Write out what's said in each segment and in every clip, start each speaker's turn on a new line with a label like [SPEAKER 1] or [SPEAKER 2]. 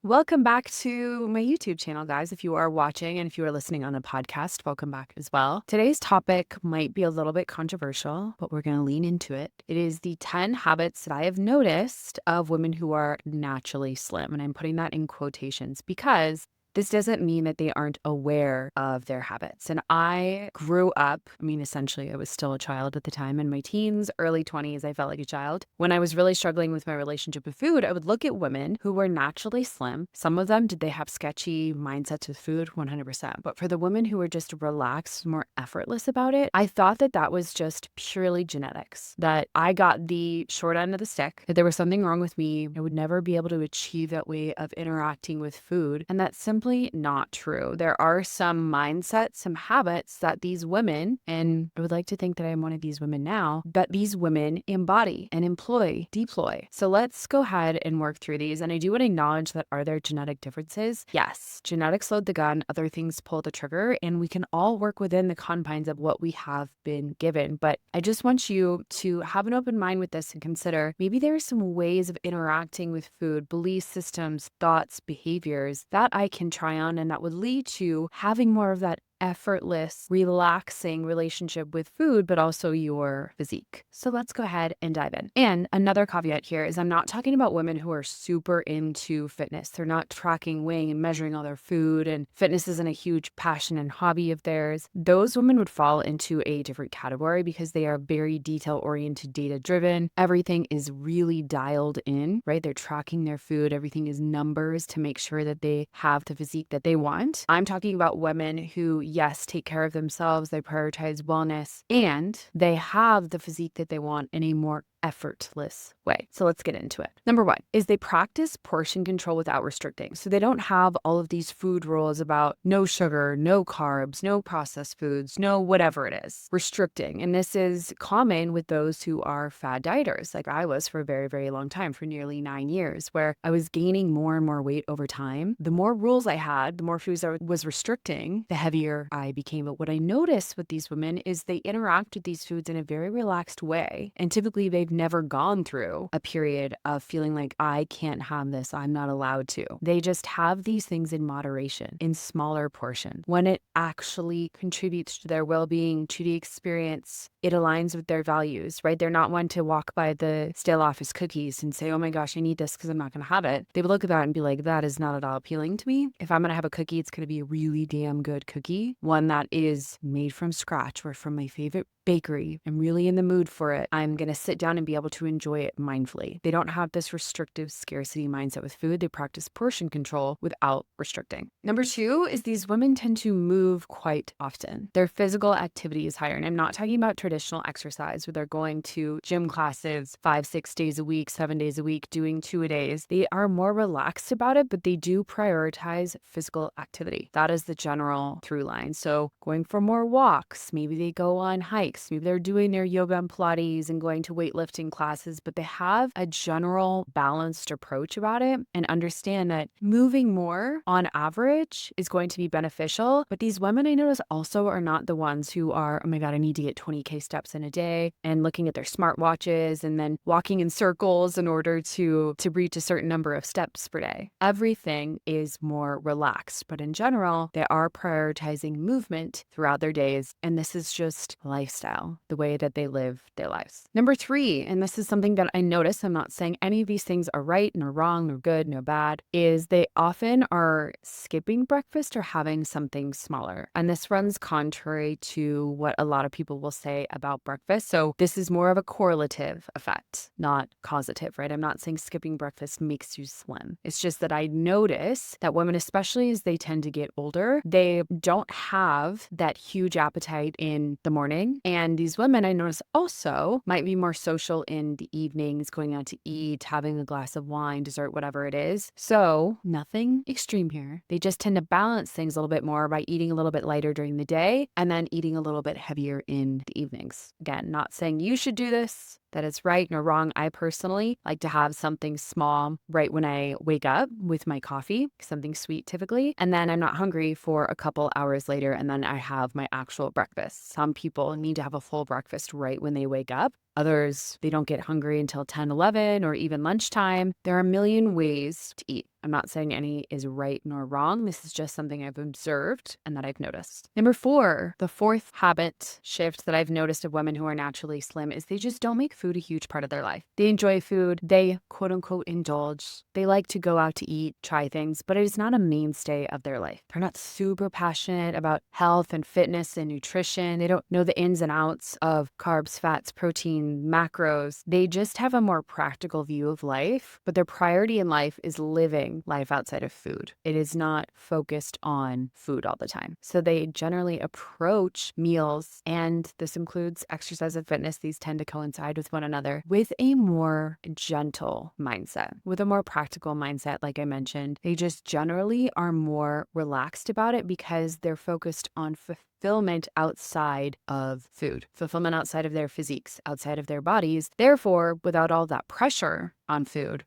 [SPEAKER 1] Welcome back to my YouTube channel, guys. If you are watching and if you are listening on a podcast, welcome back as well. Today's topic might be a little bit controversial, but we're going to lean into it. It is the 10 habits that I have noticed of women who are naturally slim. And I'm putting that in quotations because this doesn't mean that they aren't aware of their habits. And I grew up, essentially, I was still a child at the time in my teens, early 20s. I felt like a child. When I was really struggling with my relationship with food, I would look at women who were naturally slim. Some of them, did they have sketchy mindsets with food? 100%. But for the women who were just relaxed, more effortless about it, I thought that that was just purely genetics, that I got the short end of the stick, that there was something wrong with me. I would never be able to achieve that way of interacting with food. And that's simply not true. There are some mindsets, some habits that these women, and I would like to think that I'm one of these women now, but these women embody and deploy. So let's go ahead and work through these. And I do want to acknowledge that, are there genetic differences? Yes, genetics load the gun, other things pull the trigger, and we can all work within the confines of what we have been given. But I just want you to have an open mind with this and consider maybe there are some ways of interacting with food, belief systems, thoughts, behaviors that I can try on and that would lead to having more of that effortless, relaxing relationship with food, but also your physique. So let's go ahead and dive in. And another caveat here is I'm not talking about women who are super into fitness. They're not tracking, weighing, and measuring all their food, and fitness isn't a huge passion and hobby of theirs. Those women would fall into a different category because they are very detail-oriented, data-driven. Everything is really dialed in, right? They're tracking their food. Everything is numbers to make sure that they have the physique that they want. I'm talking about women who, yes, take care of themselves, they prioritize wellness, and they have the physique that they want in a more effortless way. So let's get into it. Number one is they practice portion control without restricting. So they don't have all of these food rules about no sugar, no carbs, no processed foods, no whatever it is, restricting. And this is common with those who are fad dieters, like I was for a very, very long time, for nearly 9 years, where I was gaining more and more weight over time. The more rules I had, the more foods I was restricting, the heavier I became. But what I noticed with these women is they interact with these foods in a very relaxed way. And typically they've never gone through a period of feeling like I can't have this, I'm not allowed to. They just have these things in moderation, in smaller portions. When it actually contributes to their well-being, to the experience, it aligns with their values, right? They're not one to walk by the stale office cookies and say, oh my gosh, I need this because I'm not going to have it. They would look at that and be like, that is not at all appealing to me. If I'm going to have a cookie, it's going to be a really damn good cookie, one that is made from scratch or from my favorite bakery. I'm really in the mood for it. I'm going to sit down and be able to enjoy it mindfully. They don't have this restrictive scarcity mindset with food. They practice portion control without restricting. Number two is these women tend to move quite often. Their physical activity is higher. And I'm not talking about traditional exercise where they're going to gym classes 5-6 days a week, 7 days a week, doing 2-a-days. They are more relaxed about it, but they do prioritize physical activity. That is the general through line. So going for more walks, maybe they go on hikes. Maybe they're doing their yoga and Pilates and going to weightlifting classes, but they have a general balanced approach about it and understand that moving more on average is going to be beneficial. But these women I notice also are not the ones who are, oh my God, I need to get 20K steps in a day and looking at their smartwatches and then walking in circles in order to reach a certain number of steps per day. Everything is more relaxed, but in general, they are prioritizing movement throughout their days. And this is just lifestyle, the way that they live their lives. Number three, and this is something that I notice, I'm not saying any of these things are right, nor wrong, nor good, nor bad, is they often are skipping breakfast or having something smaller. And this runs contrary to what a lot of people will say about breakfast. So this is more of a correlative effect, not causative, right? I'm not saying skipping breakfast makes you slim. It's just that I notice that women, especially as they tend to get older, they don't have that huge appetite in the morning. And these women I notice also might be more social in the evenings, going out to eat, having a glass of wine, dessert, whatever it is. So nothing extreme here. They just tend to balance things a little bit more by eating a little bit lighter during the day and then eating a little bit heavier in the evenings. Again, not saying you should do this, that it's right nor wrong. I personally like to have something small right when I wake up with my coffee, something sweet typically, and then I'm not hungry for a couple hours later, and then I have my actual breakfast. Some people need to have a full breakfast right when they wake up. Others, they don't get hungry until 10, 11, or even lunchtime. There are a million ways to eat. I'm not saying any is right nor wrong. This is just something I've observed and that I've noticed. Number 4, the fourth habit shift that I've noticed of women who are naturally slim is they just don't make food a huge part of their life. They enjoy food. They quote unquote indulge. They like to go out to eat, try things, but it is not a mainstay of their life. They're not super passionate about health and fitness and nutrition. They don't know the ins and outs of carbs, fats, protein, macros. They just have a more practical view of life, but their priority in life is living life outside of food. It is not focused on food all the time. So they generally approach meals, and this includes exercise and fitness. These tend to coincide with one another with a more gentle mindset, with a more practical mindset. Like I mentioned, they just generally are more relaxed about it because they're focused on fulfillment outside of food, fulfillment outside of their physiques, outside of their bodies. Therefore, without all that pressure on food,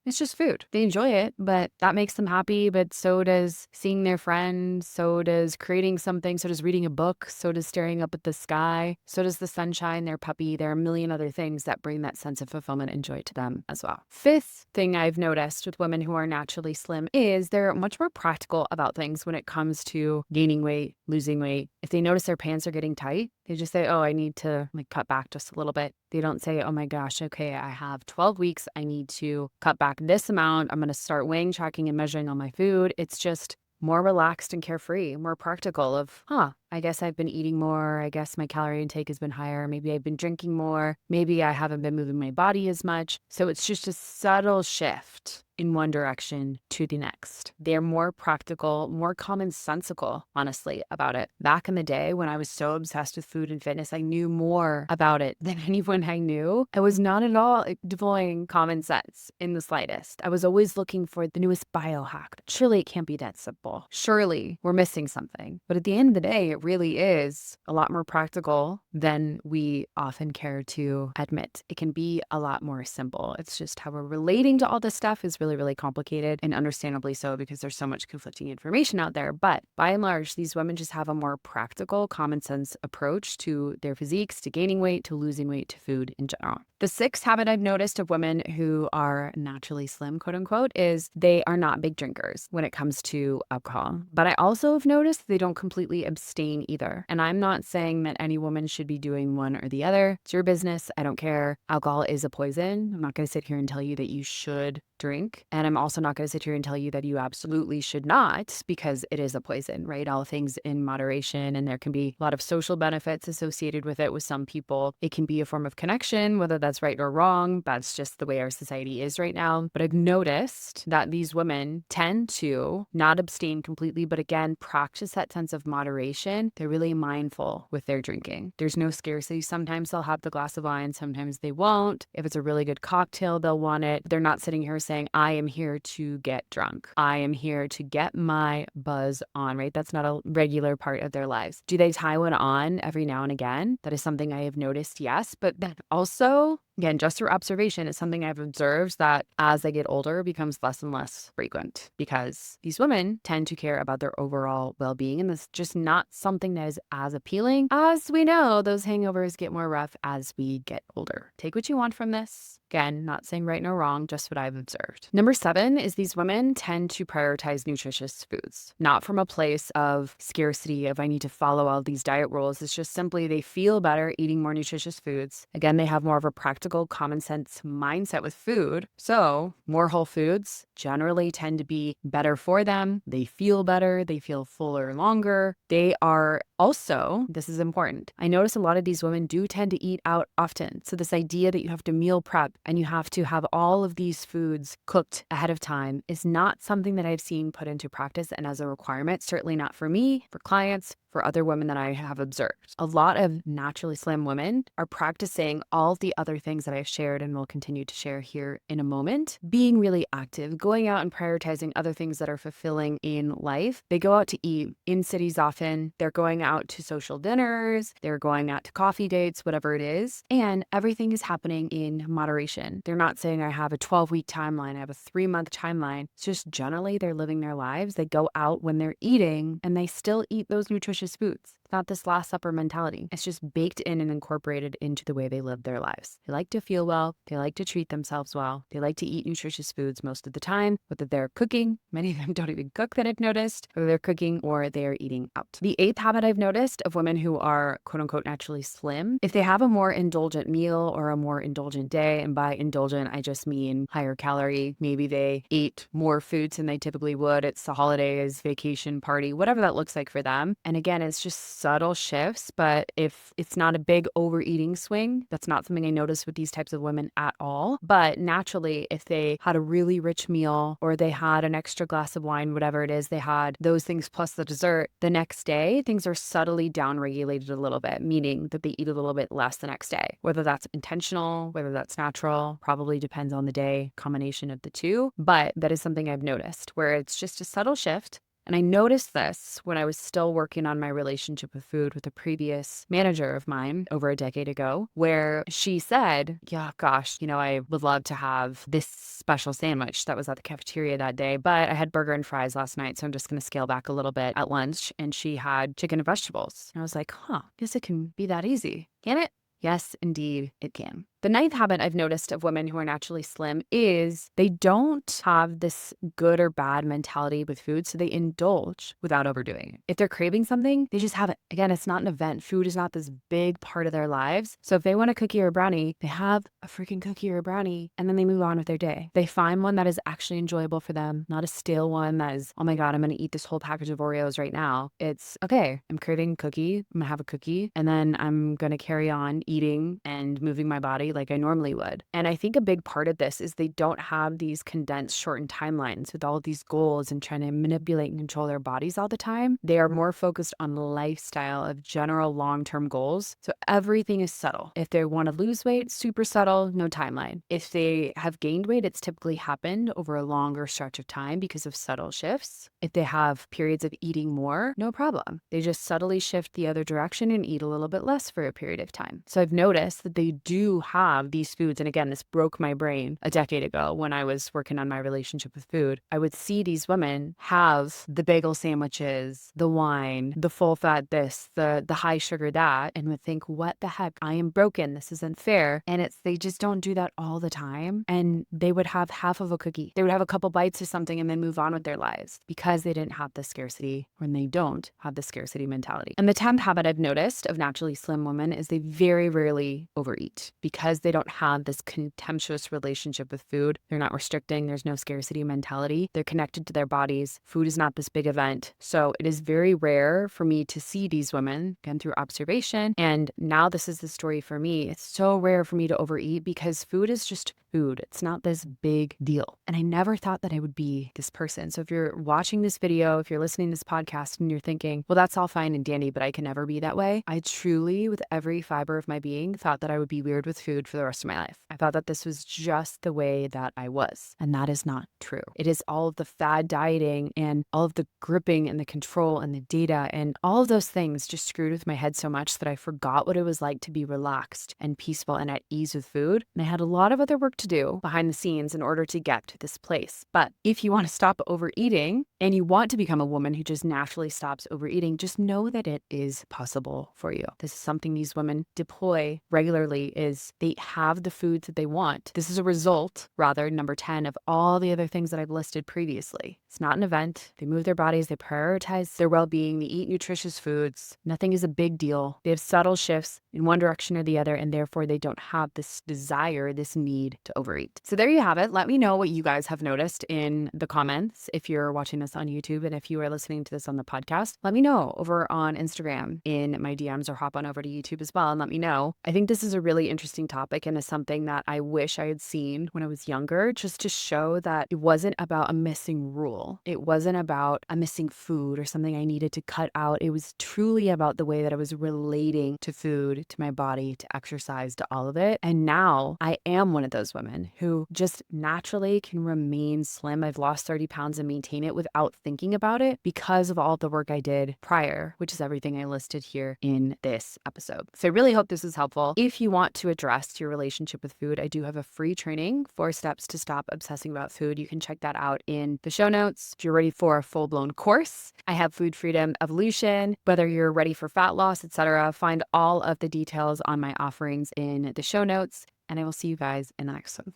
[SPEAKER 1] it's just food. They enjoy it, but that makes them happy. But so does seeing their friends, so does creating something, so does reading a book, so does staring up at the sky, so does the sunshine, their puppy. There are a million other things that bring that sense of fulfillment and joy to them as well. Fifth thing I've noticed with women who are naturally slim is they're much more practical about things when it comes to gaining weight, losing weight. If they notice their pants are getting tight, they just say, oh, I need to cut back just a little bit. They don't say, oh my gosh, okay, I have 12 weeks. I need to cut back this amount. I'm going to start weighing, tracking, and measuring all my food. It's just more relaxed and carefree, more practical of, I guess I've been eating more. I guess my calorie intake has been higher. Maybe I've been drinking more. Maybe I haven't been moving my body as much. So it's just a subtle shift in one direction to the next. They're more practical, more commonsensical, honestly, about it. Back in the day when I was so obsessed with food and fitness, I knew more about it than anyone I knew. I was not at all deploying common sense in the slightest. I was always looking for the newest biohack. Surely it can't be that simple. Surely we're missing something. But at the end of the day, it really is a lot more practical than we often care to admit. It can be a lot more simple. It's just how we're relating to all this stuff is really, really complicated, and understandably so because there's so much conflicting information out there. But by and large, these women just have a more practical, common sense approach to their physiques, to gaining weight, to losing weight, to food in general. The sixth habit I've noticed of women who are naturally slim, quote unquote, is they are not big drinkers when it comes to alcohol. But I also have noticed they don't completely abstain either. And I'm not saying that any woman should be doing one or the other. It's your business. I don't care. Alcohol is a poison. I'm not going to sit here and tell you that you should drink. And I'm also not going to sit here and tell you that you absolutely should not, because it is a poison, right? All things in moderation. And there can be a lot of social benefits associated with it with some people. It can be a form of connection, whether that's right or wrong. That's just the way our society is right now. But I've noticed that these women tend to not abstain completely, but again, practice that sense of moderation. They're really mindful with their drinking. There's no scarcity. Sometimes they'll have the glass of wine, sometimes they won't. If it's a really good cocktail, they'll want it. They're not sitting here saying, I am here to get drunk. I am here to get my buzz on, right? That's not a regular part of their lives. Do they tie one on every now and again? That is something I have noticed, yes. But then also, again, just through observation, it's something I've observed that as they get older becomes less and less frequent because these women tend to care about their overall well-being, and that's just not something that is as appealing. As we know, those hangovers get more rough as we get older. Take what you want from this. Again, not saying right nor wrong, just what I've observed. Number 7 is these women tend to prioritize nutritious foods, not from a place of scarcity of I need to follow all these diet rules. It's just simply they feel better eating more nutritious foods. Again, they have more of a practical, common sense mindset with food. So more whole foods generally tend to be better for them. They feel better. They feel fuller longer. They are also, this is important, I notice a lot of these women do tend to eat out often. So this idea that you have to meal prep and you have to have all of these foods cooked ahead of time is not something that I've seen put into practice and as a requirement, certainly not for me, for clients, for other women that I have observed. A lot of naturally slim women are practicing all the other things that I've shared and will continue to share here in a moment, being really active, going out and prioritizing other things that are fulfilling in life. They go out to eat in cities often. They're going out to social dinners. They're going out to coffee dates, whatever it is. And everything is happening in moderation. They're not saying I have a 12-week timeline. I have a 3-month timeline. It's just generally they're living their lives. They go out when they're eating and they still eat those nutritious foods. not this Last Supper mentality. It's just baked in and incorporated into the way they live their lives. They like to feel well. They like to treat themselves well. They like to eat nutritious foods most of the time, whether they're cooking. Many of them don't even cook, that I've noticed, whether they're cooking or they're eating out. The eighth habit I've noticed of women who are quote unquote naturally slim, if they have a more indulgent meal or a more indulgent day, and by indulgent, I just mean higher calorie, maybe they eat more foods than they typically would. It's the holidays, vacation, party, whatever that looks like for them. And again, it's just subtle shifts, but if it's not a big overeating swing, that's not something I notice with these types of women at all. But naturally, if they had a really rich meal or they had an extra glass of wine, whatever it is, they had those things plus the dessert, the next day, things are subtly downregulated a little bit, meaning that they eat a little bit less the next day. Whether that's intentional, whether that's natural, probably depends on the day, combination of the two. But that is something I've noticed where it's just a subtle shift. And I noticed this when I was still working on my relationship with food with a previous manager of mine over a decade ago, where she said, yeah, gosh, I would love to have this special sandwich that was at the cafeteria that day, but I had burger and fries last night, so I'm just going to scale back a little bit at lunch. And she had chicken and vegetables. And I was like, guess it can be that easy. Can it? Yes, indeed, it can. The ninth habit I've noticed of women who are naturally slim is they don't have this good or bad mentality with food, so they indulge without overdoing it. If they're craving something, they just have it. Again, it's not an event. Food is not this big part of their lives. So if they want a cookie or a brownie, they have a freaking cookie or a brownie, and then they move on with their day. They find one that is actually enjoyable for them, not a stale one that is, oh my God, I'm going to eat this whole package of Oreos right now. It's, okay, I'm craving a cookie. I'm going to have a cookie, and then I'm going to carry on eating and moving my body like I normally would. And I think a big part of this is they don't have these condensed, shortened timelines with all of these goals and trying to manipulate and control their bodies all the time. They are more focused on lifestyle of general long-term goals. So everything is subtle. If they want to lose weight, super subtle, no timeline. If they have gained weight, it's typically happened over a longer stretch of time because of subtle shifts. If they have periods of eating more, no problem. They just subtly shift the other direction and eat a little bit less for a period of time. So I've noticed that they do have these foods. And again, this broke my brain a decade ago when I was working on my relationship with food. I would see these women have the bagel sandwiches, the wine, the full fat this, the high sugar that, and would think, what the heck? I am broken. This isn't fair. And they just don't do that all the time. And they would have half of a cookie. They would have a couple bites of something and then move on with their lives because they didn't have the scarcity, when they don't have the scarcity mentality. And the 10th habit I've noticed of naturally slim women is they very rarely overeat because they don't have this contemptuous relationship with food. They're not restricting. There's no scarcity mentality. They're connected to their bodies. Food is not this big event. So it is very rare for me to see these women, again, through observation. And now this is the story for me. It's so rare for me to overeat because food is just food. It's not this big deal. And I never thought that I would be this person. So if you're watching this video, if you're listening to this podcast and you're thinking, well, that's all fine and dandy, but I can never be that way. I truly, with every fiber of my being, thought that I would be weird with food for the rest of my life. I thought that this was just the way that I was. And that is not true. It is all of the fad dieting and all of the gripping and the control and the data and all of those things just screwed with my head so much that I forgot what it was like to be relaxed and peaceful and at ease with food. And I had a lot of other work to do behind the scenes in order to get to this place. But if you want to stop overeating and you want to become a woman who just naturally stops overeating, just know that it is possible for you. This is something these women deploy regularly, is they have the foods that they want. This is a result, rather, number 10, of all the other things that I've listed previously. It's not an event. They move their bodies. They prioritize their well-being. They eat nutritious foods. Nothing is a big deal. They have subtle shifts in one direction or the other, and therefore they don't have this desire, this need to overeat. So there you have it. Let me know what you guys have noticed in the comments if you're watching this on YouTube, and if you are listening to this on the podcast, let me know over on Instagram in my DMs, or hop on over to YouTube as well and let me know. I think this is a really interesting topic and is something that I wish I had seen when I was younger, just to show that it wasn't about a missing rule. It wasn't about a missing food or something I needed to cut out. It was truly about the way that I was relating to food, to my body, to exercise, to all of it. And now I am one of those women who just naturally can remain slim. I've lost 30 pounds and maintain it without without thinking about it because of all the work I did prior, which is everything I listed here in this episode. So I really hope this is helpful. If you want to address your relationship with food, I do have a free training, 4 steps to stop obsessing about food. You can check that out in the show notes. If you're ready for a full-blown course, I have Food Freedom Evolution, whether you're ready for fat loss, etc. Find all of the details on my offerings in the show notes, and I will see you guys in the next one.